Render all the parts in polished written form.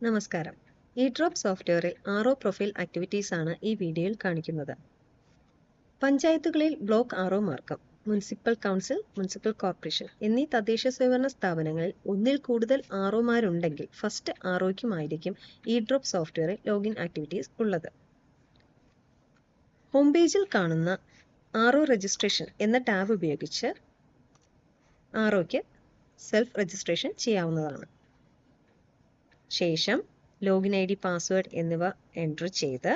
നമസ്കാരം. ഇഡ്രോപ്പ് സോഫ്റ്റ്വെയറിൽ RO profile activities ആണ് ഈ വീഡിയോയിൽ കാണിക്കുന്നത്. പഞ്ചായത്തുകളിൽ ബ്ലോക്ക് ആർഒമാർക്കും മുനിസിപ്പൽ കൗൺസിൽ, മുനിസിപ്പൽ കോർപ്പറേഷൻ എന്നീ തദ്ദേശ സ്വയംഭരണ സ്ഥാപനങ്ങളിൽ ഒന്നിൽ കൂടുതൽ ആർഒമാരുണ്ടെങ്കിൽ ഫസ്റ്റ് ആർഒയ്ക്കുമായിരിക്കും ഇഡ്രോപ്പ് സോഫ്റ്റ്വെയറിൽ ലോഗിൻ ആക്ടിവിറ്റീസ് ഉള്ളത്. ഹോം പേജിൽ കാണുന്ന ആർഒ രജിസ്ട്രേഷൻ എന്ന ടാബ് ഉപയോഗിച്ച് ആർഒയ്ക്ക് സെൽഫ് രജിസ്ട്രേഷൻ ചെയ്യാവുന്നതാണ്. ശേഷം ലോഗിൻ ഐ ഡി, പാസ്വേഡ് എന്നിവ എൻ്റർ ചെയ്ത്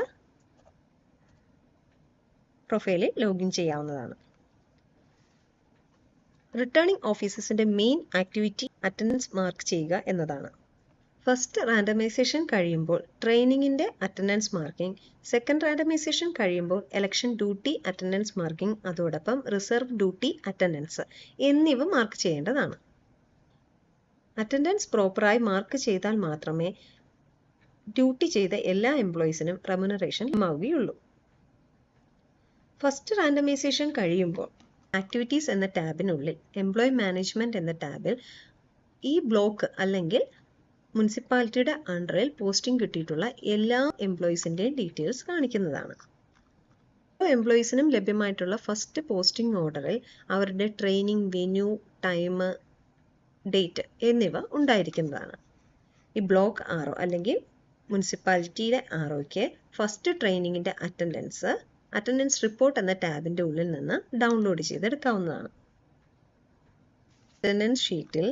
പ്രൊഫൈലിൽ ലോഗിൻ ചെയ്യാവുന്നതാണ്. റിട്ടേണിംഗ് ഓഫീസേഴ്സിന്റെ മെയിൻ ആക്ടിവിറ്റി അറ്റൻഡൻസ് മാർക്ക് ചെയ്യുക എന്നതാണ്. ഫസ്റ്റ് റാൻഡമൈസേഷൻ കഴിയുമ്പോൾ ട്രെയിനിങ്ങിന്റെ അറ്റൻഡൻസ് മാർക്കിംഗ്, സെക്കൻഡ് റാൻഡമൈസേഷൻ കഴിയുമ്പോൾ ഇലക്ഷൻ ഡ്യൂട്ടി അറ്റൻഡൻസ് മാർക്കിംഗ്, അതോടൊപ്പം റിസർവ് ഡ്യൂട്ടി അറ്റൻഡൻസ് എന്നിവ മാർക്ക് ചെയ്യേണ്ടതാണ്. അറ്റൻഡൻസ് പ്രോപ്പറായി മാർക്ക് ചെയ്താൽ മാത്രമേ ഡ്യൂട്ടി ചെയ്ത എല്ലാ എംപ്ലോയീസിനും റെമ്യൂണറേഷൻ ലഭ്യമാവുകയുള്ളൂ. ഫസ്റ്റ് റാൻഡമൈസേഷൻ കഴിയുമ്പോൾ ആക്ടിവിറ്റീസ് എന്ന ടാബിനുള്ളിൽ എംപ്ലോയി മാനേജ്മെന്റ് എന്ന ടാബിൽ ഈ ബ്ലോക്ക് അല്ലെങ്കിൽ മുനിസിപ്പാലിറ്റിയുടെ അണ്ടറിൽ പോസ്റ്റിംഗ് കിട്ടിയിട്ടുള്ള എല്ലാ എംപ്ലോയീസിൻ്റെയും ഡീറ്റെയിൽസ് കാണിക്കുന്നതാണ്. ഓരോ എംപ്ലോയീസിനും ലഭ്യമായിട്ടുള്ള ഫസ്റ്റ് പോസ്റ്റിംഗ് ഓർഡറിൽ അവരുടെ ട്രെയിനിങ് വെന്യൂ, ടൈം, ഡേറ്റ് എന്നിവ ഉണ്ടായിരിക്കുന്നതാണ്. ഈ ബ്ലോക്ക് ആർഒ അല്ലെങ്കിൽ മുനിസിപ്പാലിറ്റിയുടെ ആർഒയ്ക്ക് ഫസ്റ്റ് ട്രെയിനിങ്ങിൻ്റെ അറ്റൻഡൻസ് റിപ്പോർട്ട് എന്ന ടാബിൻ്റെ ഉള്ളിൽ നിന്ന് ഡൗൺലോഡ് ചെയ്തെടുക്കാവുന്നതാണ്. അറ്റൻഡൻസ് ഷീറ്റിൽ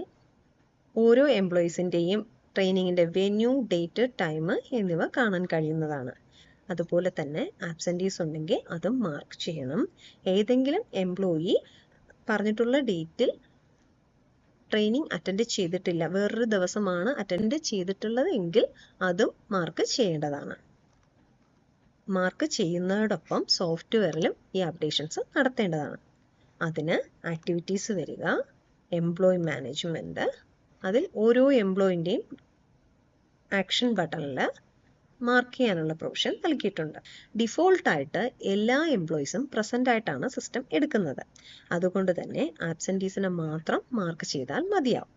ഓരോ എംപ്ലോയീസിൻ്റെയും ട്രെയിനിങ്ങിൻ്റെ വെന്യൂ, ഡേറ്റ്, ടൈം എന്നിവ കാണാൻ കഴിയുന്നതാണ്. അതുപോലെ തന്നെ ആബ്സെൻറ്റീസ് ഉണ്ടെങ്കിൽ അതും മാർക്ക് ചെയ്യണം. ഏതെങ്കിലും എംപ്ലോയി പറഞ്ഞിട്ടുള്ള ഡേറ്റിൽ ട്രെയിനിങ് അറ്റൻഡ് ചെയ്തിട്ടില്ല, വേറൊരു ദിവസമാണ് അറ്റൻഡ് ചെയ്തിട്ടുള്ളത് എങ്കിൽ അതും മാർക്ക് ചെയ്യേണ്ടതാണ്. മാർക്ക് ചെയ്യുന്നതോടൊപ്പം സോഫ്റ്റ്വെയറിലും ഈ അപ്ഡേഷൻസ് നടത്തേണ്ടതാണ്. അതിന് ആക്ടിവിറ്റീസ് വരിക, എംപ്ലോയി മാനേജ്മെന്റ്, അതിൽ ഓരോ എംപ്ലോയിൻ്റെയും ആക്ഷൻ ബട്ടണിൽ മാർക്ക് ചെയ്യാനുള്ള പ്രൊവിഷൻ നൽകിയിട്ടുണ്ട്. ഡിഫോൾട്ടായിട്ട് എല്ലാ എംപ്ലോയീസും പ്രസൻ്റ് ആയിട്ടാണ് സിസ്റ്റം എടുക്കുന്നത്. അതുകൊണ്ട് തന്നെ ആബ്സെൻറ്റീസിനെ മാത്രം മാർക്ക് ചെയ്താൽ മതിയാവും.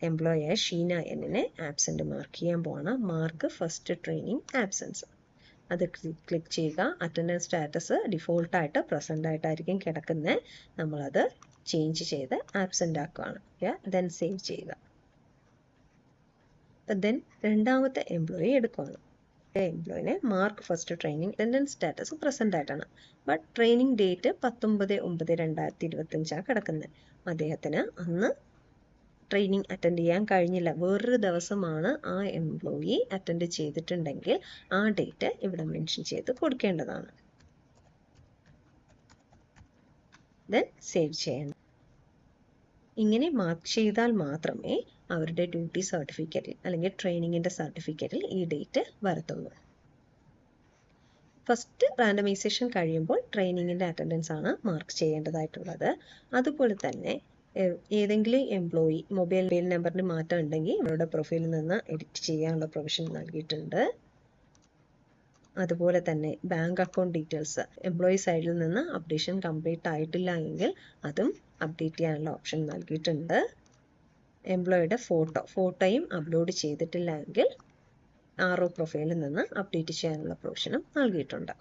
എംപ്ലോയിയായ ഷീന എന്നിനെ ആബ്സെൻറ്റ് മാർക്ക് ചെയ്യാൻ പോവാണ്. മാർക്ക് ഫസ്റ്റ് ട്രെയിനിങ് ആബ്സെൻസ്, അത് ക്ലിക്ക് ചെയ്യുക. അറ്റൻഡൻസ് സ്റ്റാറ്റസ് ഡിഫോൾട്ടായിട്ട് പ്രസൻ്റ് ആയിട്ടായിരിക്കും കിടക്കുന്നത്. നമ്മളത് ചേഞ്ച് ചെയ്ത് ആബ്സെൻ്റ് ആക്കുകയാണ്. ദെൻ സേവ് ചെയ്യുക. ദെൻ രണ്ടാമത്തെ എംപ്ലോയി എടുക്കുകയാണ്. എംപ്ലോയിനെ mark first training attendance status present ആയിട്ടാണ്, ബട്ട് ട്രെയിനിങ് ഡേറ്റ് 19/9/2025 കിടക്കുന്നത്. അദ്ദേഹത്തിന് അന്ന് ട്രെയിനിങ് അറ്റൻഡ് ചെയ്യാൻ കഴിഞ്ഞില്ല, വേറൊരു ദിവസമാണ് ആ എംപ്ലോയി അറ്റൻഡ് ചെയ്തിട്ടുണ്ടെങ്കിൽ ആ ഡേറ്റ് ഇവിടെ മെൻഷൻ ചെയ്ത് കൊടുക്കേണ്ടതാണ്. ദെൻ സേവ് ചെയ്യണം. ഇങ്ങനെ മാർക്ക് ചെയ്താൽ മാത്രമേ അവരുടെ ഡ്യൂട്ടി സർട്ടിഫിക്കറ്റിൽ അല്ലെങ്കിൽ ട്രെയിനിങ്ങിൻ്റെ സർട്ടിഫിക്കറ്റിൽ ഈ ഡേറ്റ് വരത്തുള്ളൂ. ഫസ്റ്റ് റാൻഡമൈസേഷൻ കഴിയുമ്പോൾ ട്രെയിനിങ്ങിൻ്റെ അറ്റൻഡൻസ് ആണ് മാർക്ക് ചെയ്യേണ്ടതായിട്ടുള്ളത്. അതുപോലെ തന്നെ ഏതെങ്കിലും എംപ്ലോയി മൊബൈൽ നമ്പറിന് മാറ്റം ഉണ്ടെങ്കിൽ അവരുടെ പ്രൊഫൈലിൽ നിന്ന് എഡിറ്റ് ചെയ്യാനുള്ള പ്രൊവിഷൻ നൽകിയിട്ടുണ്ട്. അതുപോലെ തന്നെ ബാങ്ക് അക്കൗണ്ട് ഡീറ്റെയിൽസ് എംപ്ലോയി സൈഡിൽ നിന്ന് അപ്ഡേഷൻ കംപ്ലീറ്റ് ആയിട്ടില്ല എങ്കിൽ അതും അപ്ഡേറ്റ് ചെയ്യാനുള്ള ഓപ്ഷൻ നൽകിയിട്ടുണ്ട്. എംപ്ലോയിയുടെ ഫോട്ടോയും അപ്ലോഡ് ചെയ്തിട്ടില്ല എങ്കിൽ ആർഒ പ്രൊഫൈലിൽ നിന്ന് അപ്ഡേറ്റ് ചെയ്യാനുള്ള പ്രൊവിഷനും നൽകിയിട്ടുണ്ട്.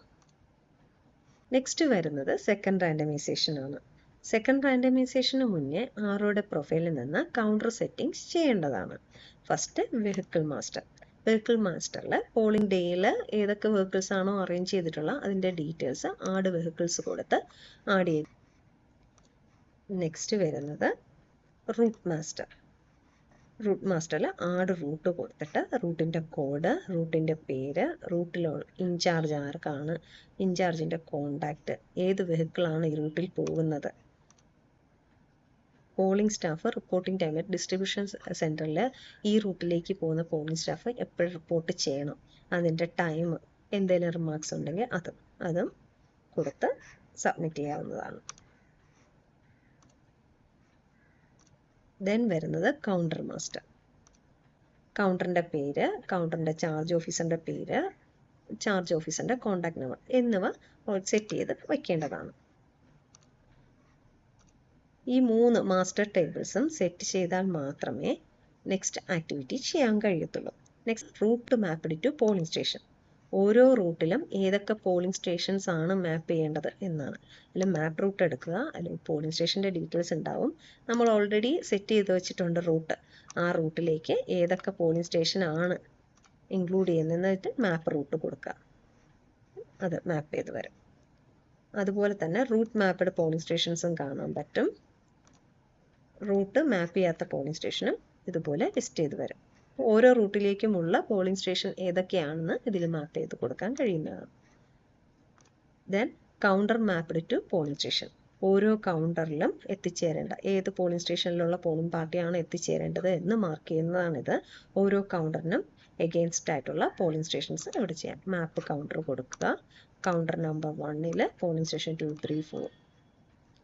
നെക്സ്റ്റ് വരുന്നത് സെക്കൻഡ് റാൻഡമൈസേഷൻ ആണ്. സെക്കൻഡ് റാൻഡമൈസേഷന് മുന്നേ ആർഒയുടെ പ്രൊഫൈലിൽ നിന്ന് കൗണ്ടർ സെറ്റിംഗ്സ് ചെയ്യേണ്ടതാണ്. ഫസ്റ്റ് വെഹിക്കിൾ മാസ്റ്ററിൽ പോളിംഗ് ഡേയിൽ ഏതൊക്കെ വെഹിക്കിൾസ് ആണോ അറേഞ്ച് ചെയ്തിട്ടുള്ള അതിൻ്റെ ഡീറ്റെയിൽസ് ആഡ് വെഹിക്കിൾസ് കൊടുത്ത് ആഡ് ചെയ്ത്. നെക്സ്റ്റ് വരുന്നത് റൂട്ട് മാസ്റ്ററിൽ ആഡ് റൂട്ട് കൊടുത്തിട്ട് റൂട്ടിൻ്റെ കോഡ്, റൂട്ടിൻ്റെ പേര്, റൂട്ടിൽ ഇൻചാർജ് ആർക്കാണ്, ഇൻചാർജിൻ്റെ കോണ്ടാക്റ്റ്, ഏത് വെഹിക്കിളാണ് ഈ റൂട്ടിൽ പോകുന്നത്, polling staff reporting time, distribution സെൻറ്ററിൽ ഈ റൂട്ടിലേക്ക് പോകുന്ന പോളിംഗ് സ്റ്റാഫ് എപ്പോഴും റിപ്പോർട്ട് ചെയ്യണം, അതിൻ്റെ ടൈം, എന്തെങ്കിലും റിമാർക്സ് ഉണ്ടെങ്കിൽ അതും കൊടുത്ത് സബ്മിറ്റ് ചെയ്യാവുന്നതാണ്. ദെൻ വരുന്നത് കൗണ്ടർ മാസ്റ്റർ. കൗണ്ടറിൻ്റെ പേര്, കൗണ്ടറിൻ്റെ ചാർജ് ഓഫീസറിൻ്റെ പേര്, ചാർജ് ഓഫീസറിൻ്റെ കോൺടാക്ട് നമ്പർ എന്നിവ സെറ്റ് ചെയ്ത് വയ്ക്കേണ്ടതാണ്. ഈ 3 മാസ്റ്റർ ടേബിൾസും സെറ്റ് ചെയ്താൽ മാത്രമേ നെക്സ്റ്റ് ആക്ടിവിറ്റി ചെയ്യാൻ കഴിയത്തുള്ളൂ. Next route mapped to polling station. ഓരോ റൂട്ടിലും ഏതൊക്കെ പോളിംഗ് സ്റ്റേഷൻസ് ആണ് മാപ്പ് ചെയ്യേണ്ടത് എന്നാണ്. അതിൽ മാപ്പ് റൂട്ട് എടുക്കുക, അല്ലെങ്കിൽ പോളിംഗ് സ്റ്റേഷൻ്റെ ഡീറ്റെയിൽസ് ഉണ്ടാവും. നമ്മൾ ഓൾറെഡി സെറ്റ് ചെയ്ത് വെച്ചിട്ടുണ്ട് റൂട്ട്. ആ റൂട്ടിലേക്ക് ഏതൊക്കെ പോളിംഗ് സ്റ്റേഷൻ ആണ് ഇൻക്ലൂഡ് ചെയ്യുന്നതെന്നിട്ട് മാപ്പ് റൂട്ട് കൊടുക്കുക. അത് മാപ്പ് ചെയ്ത് വരും. അതുപോലെ തന്നെ റൂട്ട് മാപ്പ്ഡ് പോളിംഗ് സ്റ്റേഷൻസും കാണാൻ പറ്റും. റൂട്ട് മാപ്പ് ചെയ്യാത്ത പോളിംഗ് സ്റ്റേഷനും ഇതുപോലെ ലിസ്റ്റ് ചെയ്ത് വരും. ഓരോ റൂട്ടിലേക്കുമുള്ള പോളിംഗ് സ്റ്റേഷൻ ഏതൊക്കെയാണെന്ന് ഇതിൽ മാപ്പ് ചെയ്ത് കൊടുക്കാൻ കഴിയുന്നതാണ്. Then counter mapped to polling station. ഓരോ കൗണ്ടറിലും എത്തിച്ചേരേണ്ട ഏത് പോളിംഗ് സ്റ്റേഷനിലുള്ള പോളിംഗ് പാർട്ടിയാണ് എത്തിച്ചേരേണ്ടത് എന്ന് മാർക്ക് ചെയ്യുന്നതാണിത്. ഓരോ കൗണ്ടറിനും എഗെയിൻസ്റ്റ് ആയിട്ടുള്ള പോളിംഗ് സ്റ്റേഷൻസ് ഇവിടെ ചെയ്യാം. മാപ്പ് കൗണ്ടർ കൊടുക്കുക. കൗണ്ടർ നമ്പർ 1 പോളിംഗ് സ്റ്റേഷൻ 2, 3, 4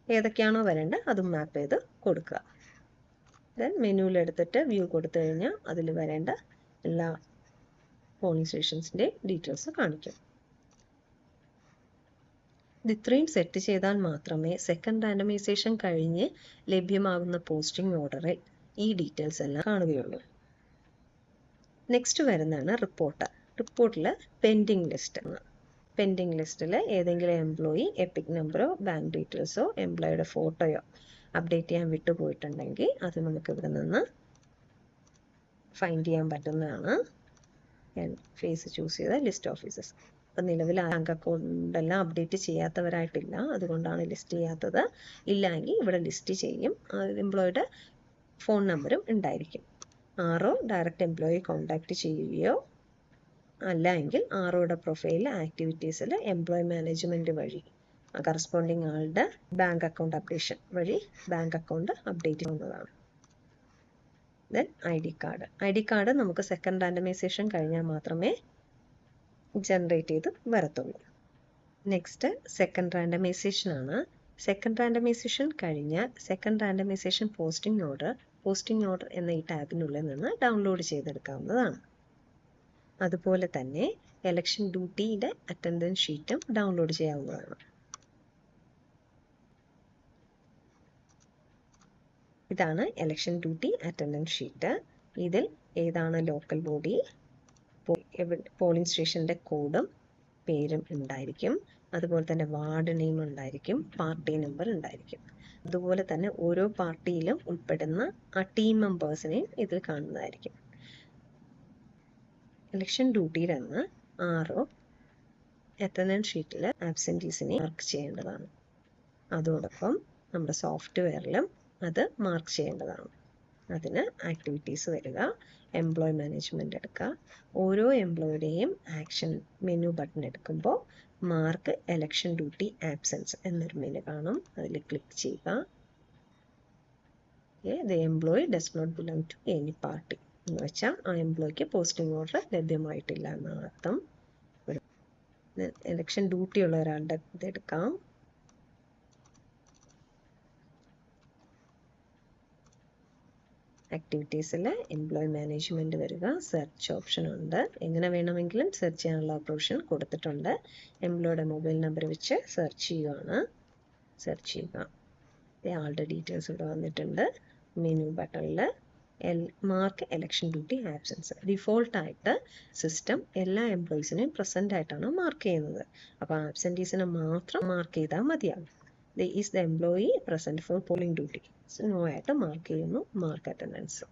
ഏതൊക്കെയാണോ വരേണ്ടത് അതും മാപ്പ് ചെയ്ത് കൊടുക്കുക. ദെൻ മെനുവിൽ എടുത്തിട്ട് വ്യൂ കൊടുത്തു കഴിഞ്ഞാൽ അതിൽ വരേണ്ട എല്ലാ പോളിംഗ് സ്റ്റേഷൻസിൻ്റെ ഡീറ്റെയിൽസ് കാണിക്കും. ഇത്രയും സെറ്റ് ചെയ്താൽ മാത്രമേ സെക്കൻഡ് റാൻഡമൈസേഷൻ കഴിഞ്ഞ് ലഭ്യമാകുന്ന പോസ്റ്റിംഗ് ഓർഡറിൽ ഈ ഡീറ്റെയിൽസ് എല്ലാം കാണുകയുള്ളൂ. നെക്സ്റ്റ് വരുന്നതാണ് റിപ്പോർട്ട്. റിപ്പോർട്ടിൽ പെൻഡിങ് ലിസ്റ്റ് ആണ്. പെൻഡിങ് ലിസ്റ്റിൽ ഏതെങ്കിലും എംപ്ലോയി എപ്പിക് നമ്പറോ ബാങ്ക് ഡീറ്റെയിൽസോ എംപ്ലോയിയുടെ ഫോട്ടോയോ അപ്ഡേറ്റ് ചെയ്യാൻ വിട്ടുപോയിട്ടുണ്ടെങ്കിൽ അത് നമുക്ക് ഇവിടെ നിന്ന് ഫൈൻഡ് ചെയ്യാൻ പറ്റുന്നതാണ്. ഞാൻ ഫേസ് ചൂസ് ചെയ്ത ലിസ്റ്റ് ഓഫീസേഴ്സ്. അപ്പം നിലവിൽ ബാങ്ക് അക്കൗണ്ട് എല്ലാം അപ്ഡേറ്റ് ചെയ്യാത്തവരായിട്ടില്ല, അതുകൊണ്ടാണ് ലിസ്റ്റ് ചെയ്യാത്തത്. ഇല്ലെങ്കിൽ ഇവിടെ ലിസ്റ്റ് ചെയ്യും. എംപ്ലോയിയുടെ ഫോൺ നമ്പറും ഉണ്ടായിരിക്കും. ആറോ ഡയറക്റ്റ് എംപ്ലോയി കോൺടാക്റ്റ് ചെയ്യുകയോ അല്ല എങ്കിൽ ആറോയുടെ പ്രൊഫൈൽ ആക്ടിവിറ്റീസിൽ എംപ്ലോയി മാനേജ്മെൻറ്റ് വഴി കറസ്പോണ്ടിങ് ആളുടെ ബാങ്ക് അക്കൗണ്ട് അപ്ഡേഷൻ വഴി ബാങ്ക് അക്കൗണ്ട് അപ്ഡേറ്റ് ചെയ്യുന്നതാണ്. ദെൻ ഐ ഡി കാർഡ് നമുക്ക് സെക്കൻഡ് റാൻഡമൈസേഷൻ കഴിഞ്ഞാൽ മാത്രമേ ജനറേറ്റ് ചെയ്ത് വരത്തുള്ളൂ. നെക്സ്റ്റ് സെക്കൻഡ് റാൻഡമൈസേഷൻ ആണ്. സെക്കൻഡ് റാൻഡമൈസേഷൻ കഴിഞ്ഞാൽ സെക്കൻഡ് റാൻഡമൈസേഷൻ പോസ്റ്റിംഗ് ഓർഡർ എന്ന ഈ ടാബിനുള്ളിൽ നിന്ന് ഡൗൺലോഡ് ചെയ്തെടുക്കാവുന്നതാണ്. അതുപോലെ തന്നെ എലക്ഷൻ ഡ്യൂട്ടിയുടെ അറ്റൻഡൻസ് ഷീറ്റും ഡൗൺലോഡ് ചെയ്യാവുന്നതാണ്. ഇതാണ് എലക്ഷൻ ഡ്യൂട്ടി അറ്റൻഡൻസ് ഷീറ്റ്. ഇതിൽ ഏതാണ് ലോക്കൽ ബോഡി, പോളിംഗ് സ്റ്റേഷൻ്റെ കോഡും പേരും ഉണ്ടായിരിക്കും. അതുപോലെ തന്നെ വാർഡ് നെയിം ഉണ്ടായിരിക്കും, പാർട്ടി നമ്പർ ഉണ്ടായിരിക്കും. അതുപോലെ തന്നെ ഓരോ പാർട്ടിയിലും ഉൾപ്പെടുന്ന ആ ടീം മെമ്പേഴ്സിനെയും ഇതിൽ കാണുന്നതായിരിക്കും. ഇലക്ഷൻ ഡ്യൂട്ടിയിൽ നിന്ന് ആറോ അറ്റൻഡൻസ് ഷീറ്റിൽ ആബ്സെൻറ്റീസിനെ മാർക്ക് ചെയ്യേണ്ടതാണ്. അതോടൊപ്പം നമ്മുടെ സോഫ്റ്റ്വെയറിലും അത് മാർക്ക് ചെയ്യേണ്ടതാണ്. അതിന് ആക്ടിവിറ്റീസ് വരിക, എംപ്ലോയി മാനേജ്മെൻറ്റ് എടുക്കുക. ഓരോ എംപ്ലോയിയുടെയും ആക്ഷൻ മെനു ബട്ടൺ എടുക്കുമ്പോൾ മാർക്ക് എലക്ഷൻ ഡ്യൂട്ടി ആബ്സെൻസ് എന്നൊരു മെനു കാണും. അതിൽ ക്ലിക്ക് ചെയ്യുക. The employee does not belong to any party എന്ന് വെച്ചാൽ ആ എംപ്ലോയിക്ക് പോസ്റ്റിംഗ് ഓർഡർ ലഭ്യമായിട്ടില്ല എന്നാണ് അർത്ഥം. എലക്ഷൻ ഡ്യൂട്ടി ഉള്ള ഒരാളുടെ ഇതെടുക്കാം. ആക്ടിവിറ്റീസിൽ എംപ്ലോയി മാനേജ്മെൻറ്റ് വരിക, സെർച്ച് ഓപ്ഷൻ ഉണ്ട്. എങ്ങനെ വേണമെങ്കിലും സെർച്ച് ചെയ്യാനുള്ള ഓപ്ഷൻ കൊടുത്തിട്ടുണ്ട്. എംപ്ലോയിയുടെ മൊബൈൽ നമ്പർ വെച്ച് സെർച്ച് ചെയ്യുക. ആളുടെ ഡീറ്റെയിൽസ് ഇവിടെ വന്നിട്ടുണ്ട്. മെനു ബട്ടണിൽ മാർക്ക് എലക്ഷൻ ഡ്യൂട്ടി ആബ്സെൻസ്. ഡിഫോൾട്ടായിട്ട് സിസ്റ്റം എല്ലാ എംപ്ലോയീസിനെയും പ്രസൻ്റ് ആയിട്ടാണ് മാർക്ക് ചെയ്യുന്നത്. അപ്പോൾ ആബ്സെൻറ്റീസിനെ മാത്രം മാർക്ക് ചെയ്താൽ മതിയാകും. Is the employee present for polling duty, no ആയിട്ട് മാർക്ക് ചെയ്യുന്നു. Mark attendance.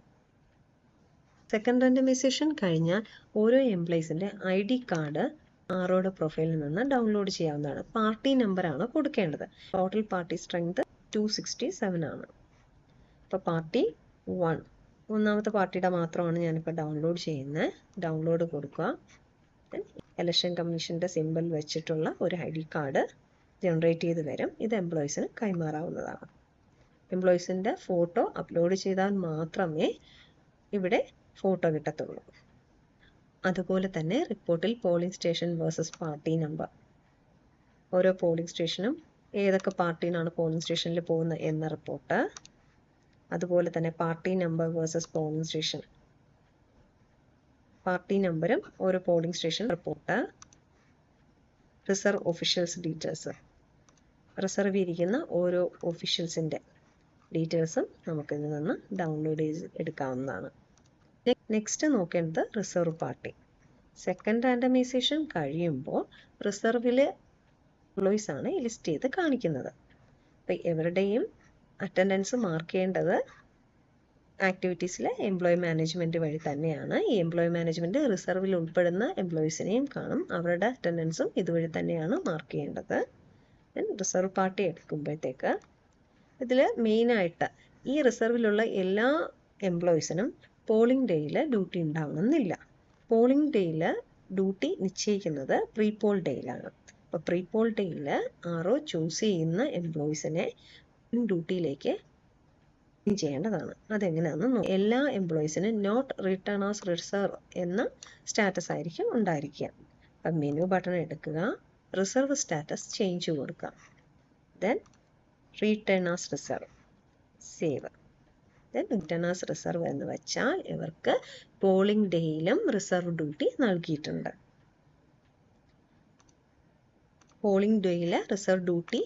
സെക്കൻഡ് റാൻഡമൈസേഷൻ കഴിഞ്ഞാൽ ഓരോ എംപ്ലോയീസിൻ്റെ ID കാർഡ് ആറോയുടെ പ്രൊഫൈലിൽ നിന്ന് ഡൗൺലോഡ് ചെയ്യാവുന്നതാണ്. പാർട്ടി നമ്പറാണ് കൊടുക്കേണ്ടത്. ടോട്ടൽ പാർട്ടി സ്ട്രെങ്ത് 267 ആണ്. അപ്പോൾ പാർട്ടി 1 ഒന്നാമത്തെ പാർട്ടിയുടെ മാത്രമാണ് ഞാനിപ്പോൾ ഡൗൺലോഡ് ചെയ്യുന്നത്. ഡൗൺലോഡ് കൊടുക്കുക. ഇലക്ഷൻ കമ്മീഷൻ്റെ സിമ്പിൾ വെച്ചിട്ടുള്ള ഒരു ID കാർഡ് ജനറേറ്റ് ചെയ്ത് വരും. ഇത് എംപ്ലോയീസിന് കൈമാറാവുന്നതാണ്. എംപ്ലോയീസിൻ്റെ ഫോട്ടോ അപ്ലോഡ് ചെയ്താൽ മാത്രമേ ഇവിടെ ഫോട്ടോ കിട്ടത്തുള്ളൂ. അതുപോലെ തന്നെ റിപ്പോർട്ടിൽ polling station versus party number, ഓരോ പോളിംഗ് സ്റ്റേഷനും ഏതൊക്കെ പാർട്ടിനാണ് പോളിംഗ് സ്റ്റേഷനിൽ പോകുന്നത് എന്ന റിപ്പോർട്ട്, അതുപോലെ തന്നെ party number versus polling station, party നമ്പറും ഓരോ polling station report, reserve officials details, reserve ചെയ്തിരിക്കുന്ന ഓരോ ഒഫീഷ്യൽസിൻ്റെ ഡീറ്റെയിൽസും നമുക്കിതിൽ നിന്ന് ഡൗൺലോഡ് ചെയ്ത് എടുക്കാവുന്നതാണ്. നെക്സ്റ്റ് നോക്കേണ്ടത് റിസർവ് പാർട്ടി. സെക്കൻഡ് റാൻഡമൈസേഷൻ കഴിയുമ്പോൾ റിസർവിലെ എംപ്ലോയീസ് ആണ് ലിസ്റ്റ് ചെയ്ത് കാണിക്കുന്നത്. അപ്പോൾ എവരുടെയും അറ്റൻഡൻസ് മാർക്ക് ചെയ്യേണ്ടത് ആക്ടിവിറ്റീസിലെ എംപ്ലോയി മാനേജ്മെൻറ്റ് വഴി തന്നെയാണ്. ഈ എംപ്ലോയി മാനേജ്മെൻറ്റ് റിസർവിൽ ഉൾപ്പെടുന്ന എംപ്ലോയീസിനെയും കാണും. അവരുടെ അറ്റൻഡൻസും ഇതുവഴി തന്നെയാണ് മാർക്ക് ചെയ്യേണ്ടത്. റിസർവ് പാർട്ടി എടുക്കുമ്പോഴത്തേക്ക് ഇതിൽ മെയിനായിട്ട് ഈ റിസർവിലുള്ള എല്ലാ എംപ്ലോയീസിനും പോളിംഗ് ഡേയിൽ ഡ്യൂട്ടി ഉണ്ടാവണമെന്നില്ല. പോളിംഗ് ഡേയിൽ ഡ്യൂട്ടി നിശ്ചയിക്കുന്നത് പ്രീ പോൾ ഡേയിലാണ്. അപ്പോൾ പ്രീ പോൾ ഡേയിൽ ആരോ ചൂസ് ചെയ്യുന്ന എംപ്ലോയീസിനെ ഡ്യൂട്ടിയിലേക്ക് ചെയ്യേണ്ടതാണ്. അതെങ്ങനെയാണെന്ന് എല്ലാ എംപ്ലോയീസിനും നോട്ട് റിട്ടേൺ ആസ് റിസർവ് എന്ന സ്റ്റാറ്റസ് ആയിരിക്കും ഉണ്ടായിരിക്കുക. അപ്പം മെനു ബട്ടൺ എടുക്കുക, റിസർവ് സ്റ്റാറ്റസ് ചേഞ്ച് കൊടുക്കുക, then return as reserve, save. Then return as reserve എന്ന് വെച്ചാൽ ഇവർക്ക് പോളിംഗ് ഡേയിലും റിസർവ് ഡ്യൂട്ടി നൽകിയിട്ടുണ്ട്. പോളിംഗ് ഡേയിൽ റിസർവ് ഡ്യൂട്ടി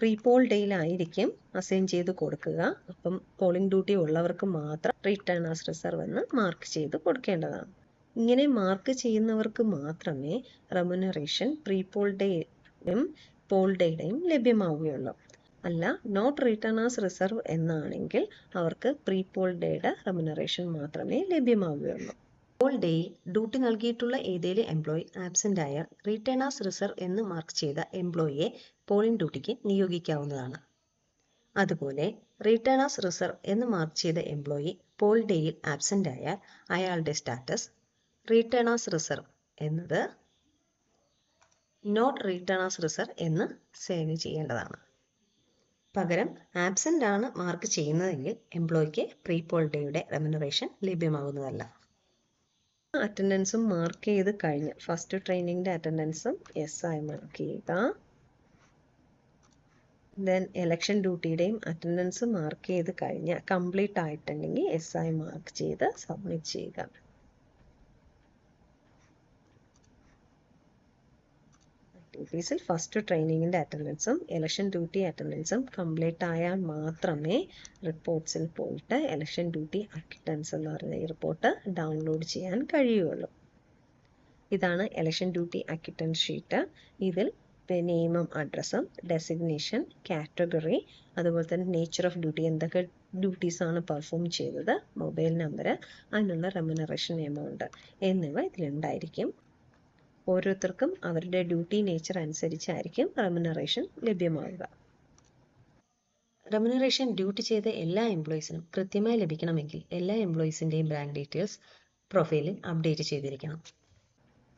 പ്രീ പോൾ ഡേയിലായിരിക്കും അസൈൻ ചെയ്ത് കൊടുക്കുക. അപ്പം പോളിംഗ് ഡ്യൂട്ടി ഉള്ളവർക്ക് മാത്രം റിട്ടേൺ ആസ് റിസർവ് എന്ന് മാർക്ക് ചെയ്ത് കൊടുക്കേണ്ടതാണ്. ഇങ്ങനെ മാർക്ക് ചെയ്യുന്നവർക്ക് മാത്രമേ റെമ്യൂണറേഷൻ പ്രീ പോൾ ഡേയും പോൾ ഡേയുടെയും ലഭ്യമാവുകയുള്ളൂ. അല്ല, നോട്ട് റിട്ടേൺ ആസ് റിസർവ് എന്നാണെങ്കിൽ അവർക്ക് പ്രീ പോൾ ഡേയുടെ റെമ്യൂണറേഷൻ മാത്രമേ ലഭ്യമാവുകയുള്ളൂ. പോൾ ഡേയിൽ ഡ്യൂട്ടി നൽകിയിട്ടുള്ള ഏതെങ്കിലും എംപ്ലോയി ആബ്സെൻ്റ് ആയാൽ റിട്ടേൺ ആസ് റിസർവ് എന്ന് മാർക്ക് ചെയ്ത എംപ്ലോയിയെ പോളിംഗ് ഡ്യൂട്ടിക്ക് നിയോഗിക്കാവുന്നതാണ്. അതുപോലെ റിട്ടേൺ ആസ് റിസർവ് എന്ന് മാർക്ക് ചെയ്ത എംപ്ലോയി പോൾ ഡേയിൽ ആബ്സെൻ്റ് ആയാൽ അയാളുടെ സ്റ്റാറ്റസ് റിട്ടേൺ ആസ് റിസർവ് എന്നത് നോട്ട് റിട്ടേൺ ആസ് റിസർവ് എന്ന് സേവ് ചെയ്യേണ്ടതാണ്. പകരം ആബ്സെൻ്റ് ആണ് മാർക്ക് ചെയ്യുന്നതെങ്കിൽ എംപ്ലോയിക്ക് പ്രീ പോൾ ഡേയുടെ റെമ്യൂണറേഷൻ ലഭ്യമാകുന്നതല്ല. അറ്റൻഡൻസും മാർക്ക് ചെയ്ത് കഴിഞ്ഞ് ഫസ്റ്റ് ട്രെയിനിങ്ങിൻ്റെ അറ്റൻഡൻസും യെസ് ആയി മാർക്ക് ചെയ്യുക. ദെൻ എലക്ഷൻ ഡ്യൂട്ടിയുടെയും അറ്റൻഡൻസ് മാർക്ക് ചെയ്ത് കഴിഞ്ഞ് കംപ്ലീറ്റ് ആയിട്ടുണ്ടെങ്കിൽ യെസ് ആയി മാർക്ക് ചെയ്ത് സബ്മിറ്റ് ചെയ്യുക. ആക്ടിവിറ്റീസിൽ ഫസ്റ്റ് ട്രെയിനിങ്ങിൻ്റെ അറ്റൻഡൻസും എലക്ഷൻ ഡ്യൂട്ടി അറ്റൻഡൻസും കംപ്ലീറ്റ് ആയാൽ മാത്രമേ റിപ്പോർട്ട്സിൽ പോയിട്ട് എലക്ഷൻ ഡ്യൂട്ടി അക്വിറ്റൻസ് എന്ന് പറയുന്ന ഈ റിപ്പോർട്ട് ഡൗൺലോഡ് ചെയ്യാൻ കഴിയുള്ളൂ. ഇതാണ് എലക്ഷൻ ഡ്യൂട്ടി അക്വിറ്റൻസ് ഷീറ്റ്. ഇതിൽ നെയിമും അഡ്രസ്സും ഡെസിഗ്നേഷൻ, കാറ്റഗറി, അതുപോലെ തന്നെ നേച്ചർ ഓഫ് ഡ്യൂട്ടി, എന്തൊക്കെ ഡ്യൂട്ടീസാണ് പെർഫോം ചെയ്തത്, മൊബൈൽ നമ്പർ, അതിനുള്ള റെമ്യൂണറേഷൻ എമൗണ്ട് എന്നിവ ഇതിലുണ്ടായിരിക്കും. ഓരോരുത്തർക്കും അവരുടെ ഡ്യൂട്ടി നേച്ചർ അനുസരിച്ചായിരിക്കും റെമ്യൂണറേഷൻ ലഭ്യമാവുക. റെമ്യൂണറേഷൻ ഡ്യൂട്ടി ചെയ്ത എല്ലാ എംപ്ലോയീസിനും കൃത്യമായി ലഭിക്കണമെങ്കിൽ എല്ലാ എംപ്ലോയീസിൻ്റെയും ബാങ്ക് ഡീറ്റെയിൽസ് പ്രൊഫൈലിൽ അപ്ഡേറ്റ് ചെയ്തിരിക്കണം.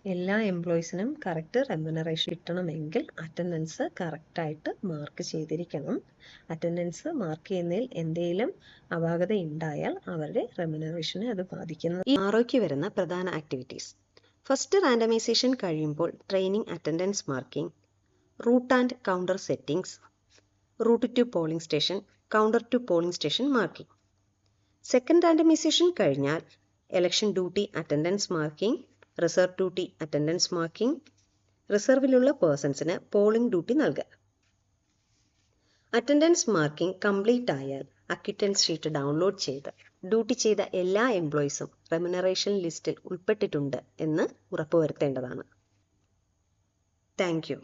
എല്ലാ എംപ്ലോയീസിനും കറക്റ്റ് റെമ്യൂണറേഷൻ കിട്ടണമെങ്കിൽ അറ്റൻഡൻസ് കറക്റ്റായിട്ട് മാർക്ക് ചെയ്തിരിക്കണം. അറ്റൻഡൻസ് മാർക്ക് ചെയ്യുന്നതിൽ എന്തെങ്കിലും അപാകത ഉണ്ടായാൽ അവരുടെ റെമ്യൂണറേഷനെ അത് ബാധിക്കുന്നു. ഈ ആർഒയ്ക്ക് വരുന്ന പ്രധാന ആക്ടിവിറ്റീസ്: ഫസ്റ്റ് റാൻഡമൈസേഷൻ കഴിയുമ്പോൾ training attendance marking, route and counter settings, route to polling station, counter to polling station marking. Second randomisation കഴിഞ്ഞാൽ election duty attendance marking, reserve duty attendance marking, റിസർവിലുള്ള പേഴ്സൺസിന് പോളിംഗ് ഡ്യൂട്ടി നൽകുക. Attendance marking complete ആയാൽ acquittance sheet download ചെയ്ത് duty ചെയ്ത എല്ലാ എംപ്ലോയീസും remuneration ലിസ്റ്റിൽ ഉൾപ്പെട്ടിട്ടുണ്ട് എന്ന് ഉറപ്പുവരുത്തേണ്ടതാണ്. Thank you.